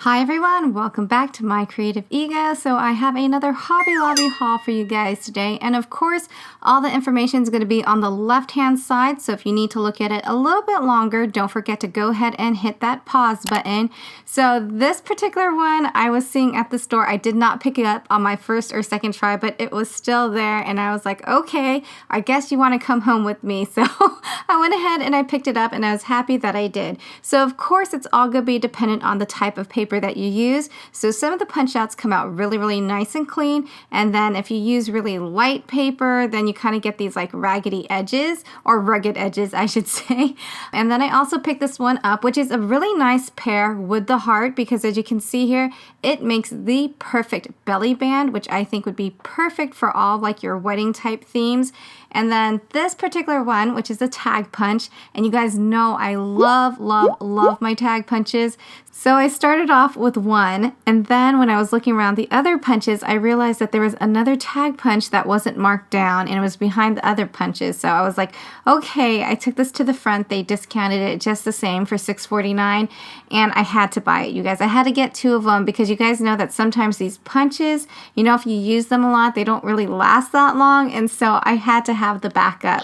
Hi everyone, welcome back to My Creative Ego. So I have another Hobby Lobby haul for you guys today, and of course all the information is going to be on the left hand side, so if you need to look at it a little bit longer, don't forget to go ahead and hit that pause button. So this particular one I was seeing at the store. I did not pick it up on my first or second try, but it was still there and I was like, okay, I guess you want to come home with me. So I went ahead and I picked it up and I was happy that I did. So of course it's all going to be dependent on the type of paper that you use. So some of the punch outs come out really nice and clean, and then if you use really light paper, then you kind of get these like raggedy edges, or rugged edges I should say. And then I also picked this one up, which is a really nice pair with the heart, because as you can see here, it makes the perfect belly band, which I think would be perfect for all like your wedding type themes. And then this particular one, which is a tag punch, and you guys know I love my tag punches. So I started off with one, and then when I was looking around the other punches, I realized that there was another tag punch that wasn't marked down and it was behind the other punches. So I was like, okay, I took this to the front. They discounted it just the same for $6.49, and I had to buy it, you guys. I had to get two of them because you guys know that sometimes these punches, you know, if you use them a lot, they don't really last that long, and so I had to have the backup.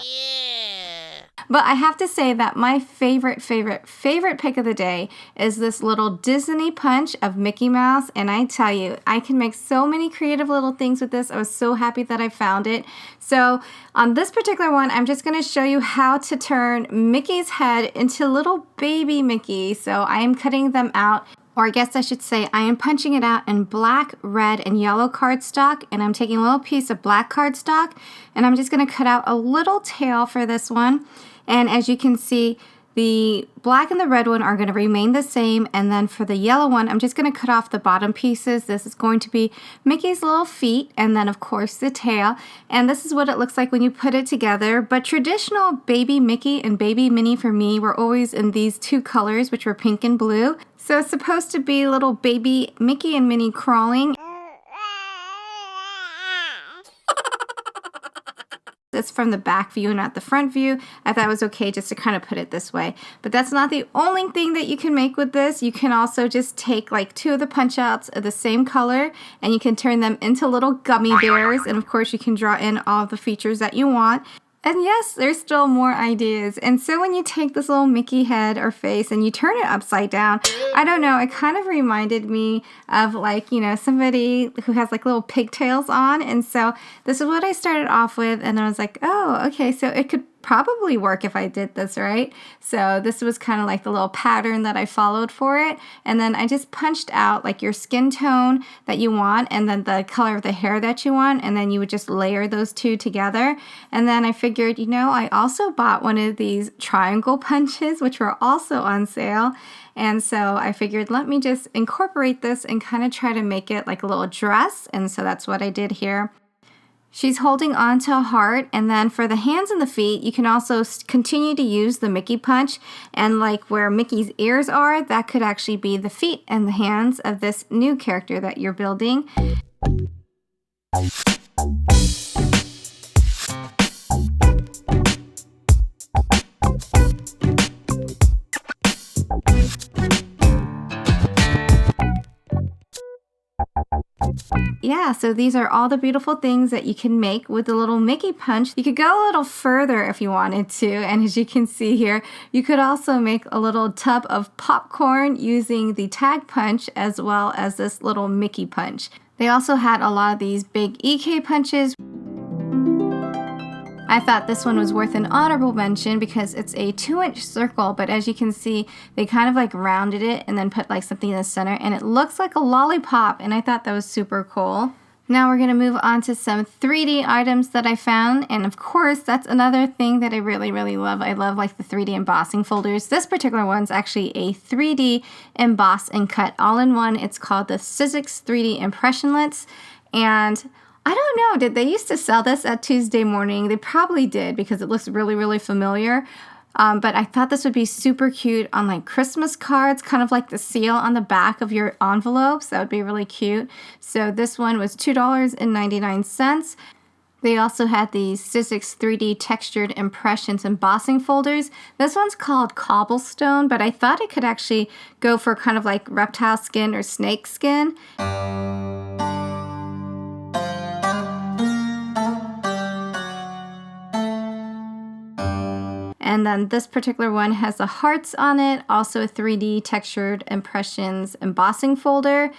But I have to say that my favorite pick of the day is this little Disney punch of Mickey Mouse. And I tell you, I can make so many creative little things with this. I was so happy that I found it. So on this particular one, I'm just going to show you how to turn Mickey's head into little baby Mickey. So I am cutting them out. Or I guess I should say I am punching it out in black, red, and yellow cardstock, and I'm taking a little piece of black cardstock, and I'm just going to cut out a little tail for this one. And as you can see, the black and the red one are going to remain the same, and then for the yellow one, I'm just going to cut off the bottom pieces. This is going to be Mickey's little feet, and then of course the tail, and this is what it looks like when you put it together. But traditional baby Mickey and baby Minnie for me were always in these two colors, which were pink and blue. So it's supposed to be little baby Mickey and Minnie crawling. It's from the back view, not the front view. I thought it was okay just to kind of put it this way. But that's not the only thing that you can make with this. You can also just take like two of the punch outs of the same color, and you can turn them into little gummy bears. And of course you can draw in all of the features that you want. And yes, there's still more ideas. And so when you take this little Mickey head or face and you turn it upside down, I don't know, it kind of reminded me of like, you know, somebody who has like little pigtails on. And so this is what I started off with, and I was like, oh, okay, so it could probably work if I did this right. So this was kind of like the little pattern that I followed for it, and then I just punched out like your skin tone that you want and then the color of the hair that you want, and then you would just layer those two together. And then I figured, you know, I also bought one of these triangle punches, which were also on sale. And so I figured, let me just incorporate this and kind of try to make it like a little dress. And so that's what I did here. She's holding on to a heart, and then for the hands and the feet, you can also continue to use the Mickey punch, and like where Mickey's ears are, that could actually be the feet and the hands of this new character that you're building. Yeah, so these are all the beautiful things that you can make with the little Mickey punch. You could go a little further if you wanted to, and as you can see here, you could also make a little tub of popcorn using the tag punch as well as this little Mickey punch. They also had a lot of these big EK punches. I thought this one was worth an honorable mention because it's a 2-inch circle, but as you can see, they kind of like rounded it and then put like something in the center, and it looks like a lollipop, and I thought that was super cool. Now we're going to move on to some 3D items that I found, and of course that's another thing that I really love. I love like the 3D embossing folders. This particular one's actually a 3D emboss and cut all-in-one. It's called the Sizzix 3D Impressionlets, and I don't know, did they used to sell this at Tuesday Morning? They probably did because it looks really familiar. But I thought this would be super cute on like Christmas cards, kind of like the seal on the back of your envelopes. That would be really cute. So this one was $2.99. They also had these Sizzix 3D textured impressions embossing folders. This one's called Cobblestone, but I thought it could actually go for kind of like reptile skin or snake skin. And then this particular one has the hearts on it, also a 3D textured impressions embossing folder.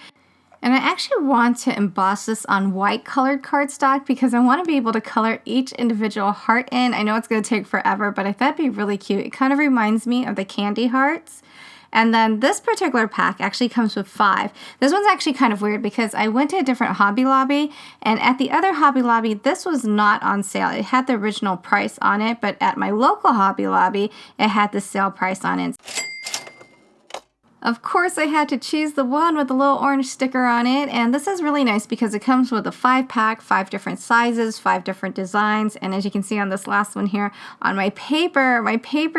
And I actually want to emboss this on white colored cardstock because I want to be able to color each individual heart in. I know it's going to take forever, but I thought it'd be really cute. It kind of reminds me of the candy hearts. And then this particular pack actually comes with 5. This one's actually kind of weird because I went to a different Hobby Lobby, and at the other Hobby Lobby, this was not on sale. It had the original price on it, but at my local Hobby Lobby, it had the sale price on it. Of course, I had to choose the one with the little orange sticker on it, and this is really nice because it comes with a 5-pack, 5 different sizes, 5 different designs, and as you can see on this last one here, on my paper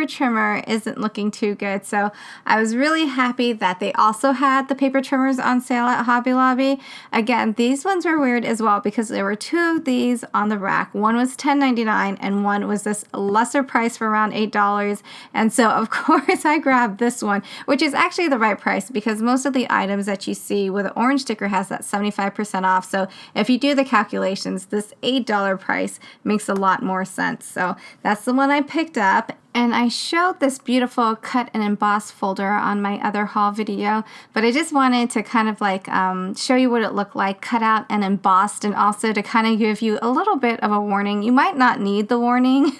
trimmer isn't looking too good, so I was really happy that they also had the paper trimmers on sale at Hobby Lobby. Again, these ones were weird as well because there were 2 of these on the rack. One was $10.99 and one was this lesser price for around $8, and so of course I grabbed this one, which is actually the right price because most of the items that you see with the orange sticker has that 75% off. So if you do the calculations, this $8 price makes a lot more sense. So that's the one I picked up. And I showed this beautiful cut and emboss folder on my other haul video, but I just wanted to kind of like show you what it looked like cut out and embossed, and also to kind of give you a little bit of a warning. You might not need the warning.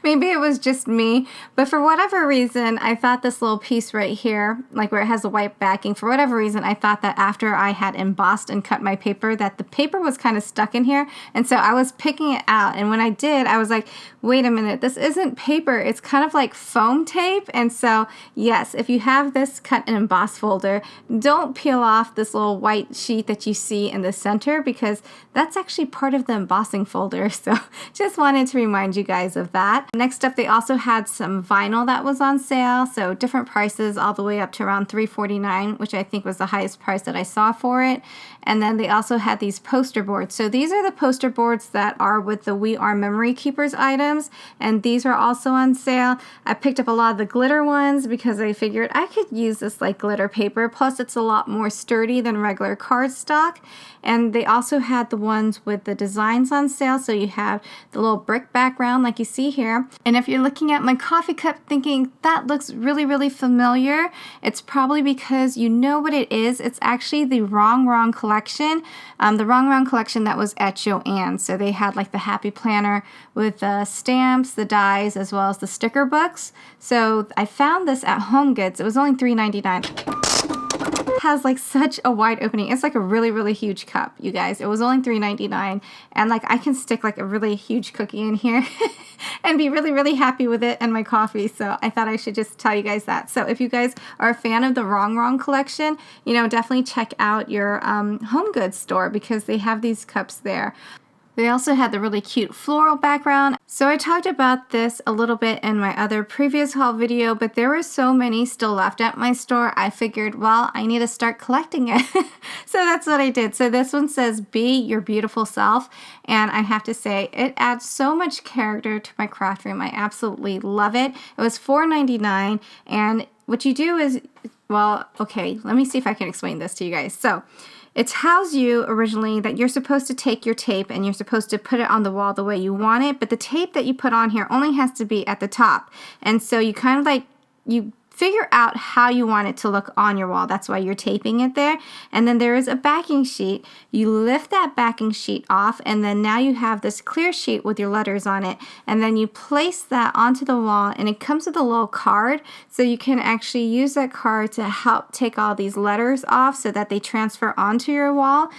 Maybe it was just me, but for whatever reason, I thought this little piece right here, like where it has the white backing, for whatever reason, I thought that after I had embossed and cut my paper, that the paper was kind of stuck in here. And so I was picking it out. And when I did, I was like, wait a minute, this isn't paper. It's kind of like foam tape. And so yes, if you have this cut and emboss folder, don't peel off this little white sheet that you see in the center because that's actually part of the embossing folder. So just wanted to remind you guys of that. Next up, they also had some vinyl that was on sale. So different prices all the way up to around $3.49, which I think was the highest price that I saw for it. And then they also had these poster boards. So these are the poster boards that are with the We Are Memory Keepers items, and these are also on sale. I picked up a lot of the glitter ones because I figured I could use this like glitter paper, plus it's a lot more sturdy than regular cardstock. And they also had the ones with the designs on sale, so you have the little brick background like you see here. And if you're looking at my coffee cup thinking that looks really, really familiar, it's probably because you know what it is. It's actually the Wrong Wrong collection, the Wrong Wrong collection that was at Joann. So they had like the Happy Planner with the stamps, the dies, as well as the sticker books. So I found this at HomeGoods. It was only $3.99. Has like such a wide opening. It's like a really, really huge cup, you guys. It was only $3.99, and like I can stick like a really huge cookie in here and be really, really happy with it and my coffee. So I thought I should just tell you guys that. So if you guys are a fan of the Wrong Wrong collection, you know, definitely check out your HomeGoods store because they have these cups there. They also had the really cute floral background. So I talked about this a little bit in my other previous haul video, but there were so many still left at my store, I figured, well, I need to start collecting it. So that's what I did. So this one says, Be Your Beautiful Self. And I have to say, it adds so much character to my craft room. I absolutely love it. It was $4.99. And what you do is, well, okay, let me see if I can explain this to you guys. So it tells you originally that you're supposed to take your tape and you're supposed to put it on the wall the way you want it, but the tape that you put on here only has to be at the top. And so you kind of like, you figure out how you want it to look on your wall. That's why you're taping it there. And then there is a backing sheet. You lift that backing sheet off, and then now you have this clear sheet with your letters on it. And then you place that onto the wall, and it comes with a little card. So you can actually use that card to help take all these letters off so that they transfer onto your wall.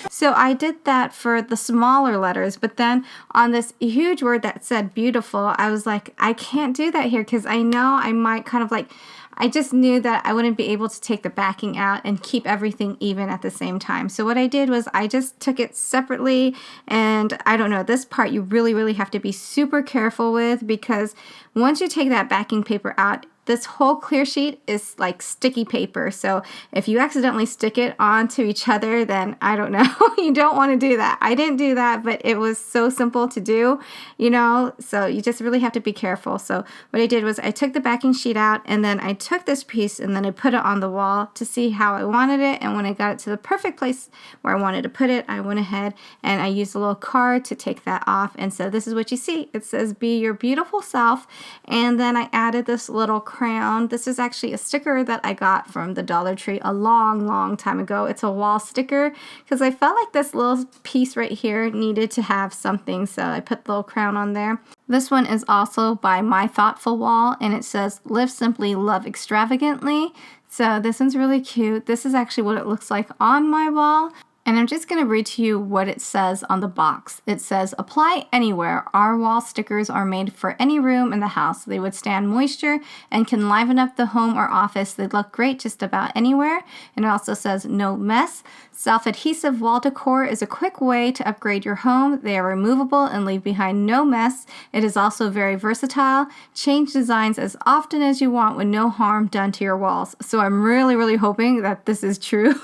So I did that for the smaller letters, but then on this huge word that said beautiful, I was like, I can't do that here because I know I might kind of like, I just knew that I wouldn't be able to take the backing out and keep everything even at the same time. So what I did was I just took it separately, and I don't know, this part you really have to be super careful with, because once you take that backing paper out, this whole clear sheet is like sticky paper. So if you accidentally stick it onto each other, then I don't know, you don't want to do that. I didn't do that, but it was so simple to do, you know, so you just really have to be careful. So what I did was I took the backing sheet out, and then I took this piece and then I put it on the wall to see how I wanted it. And when I got it to the perfect place where I wanted to put it, I went ahead and I used a little card to take that off. And so this is what you see. It says, "Be your beautiful self." And then I added this little crayon. This is actually a sticker that I got from the Dollar Tree a long time ago. It's a wall sticker because I felt like this little piece right here needed to have something, so I put the little crown on there. This one is also by My Thoughtful Wall, and it says, "Live simply, love extravagantly." So this one's really cute. This is actually what it looks like on my wall. And I'm just going to read to you what it says on the box. It says, "Apply anywhere. Our wall stickers are made for any room in the house. They withstand moisture and can liven up the home or office. They look great just about anywhere." And it also says, "No mess. Self-adhesive wall decor is a quick way to upgrade your home. They are removable and leave behind no mess. It is also very versatile. Change designs as often as you want with no harm done to your walls." So I'm really hoping that this is true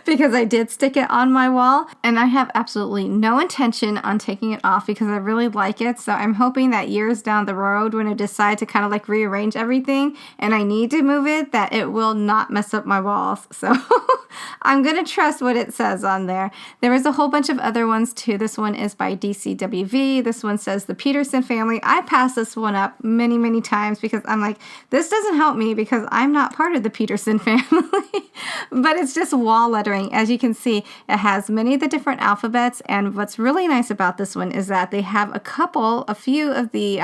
because I did stick it on my wall, and I have absolutely no intention on taking it off because I really like it. So I'm hoping that years down the road, when I decide to kind of like rearrange everything and I need to move it, that it will not mess up my walls. So I'm going to trust what it says on there. There is a whole bunch of other ones too. This one is by DCWV. This one says, "The Peterson Family." I passed this one up many times because I'm like, this doesn't help me because I'm not part of the Peterson family. But it's just wall lettering. As you can see, it has many of the different alphabets, and what's really nice about this one is that they have a few of the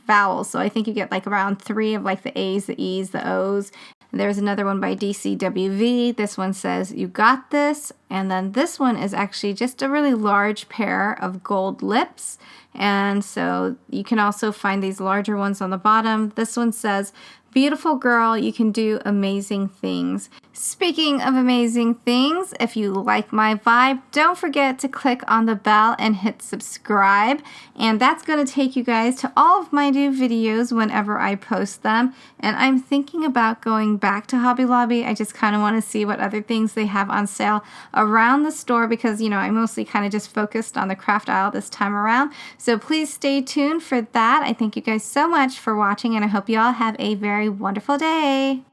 vowels. So I think you get like around 3 of like the A's, the E's, the O's. There's another one by DCWV. This one says, "You got this." And then this one is actually just a really large pair of gold lips. And so you can also find these larger ones on the bottom. This one says, "Beautiful girl, you can do amazing things." Speaking of amazing things, if you like my vibe, don't forget to click on the bell and hit subscribe. And that's going to take you guys to all of my new videos whenever I post them. And I'm thinking about going back to Hobby Lobby. I just kind of want to see what other things they have on sale around the store because, you know, I mostly kind of just focused on the craft aisle this time around. So please stay tuned for that. I thank you guys so much for watching, and I hope you all have a very wonderful day.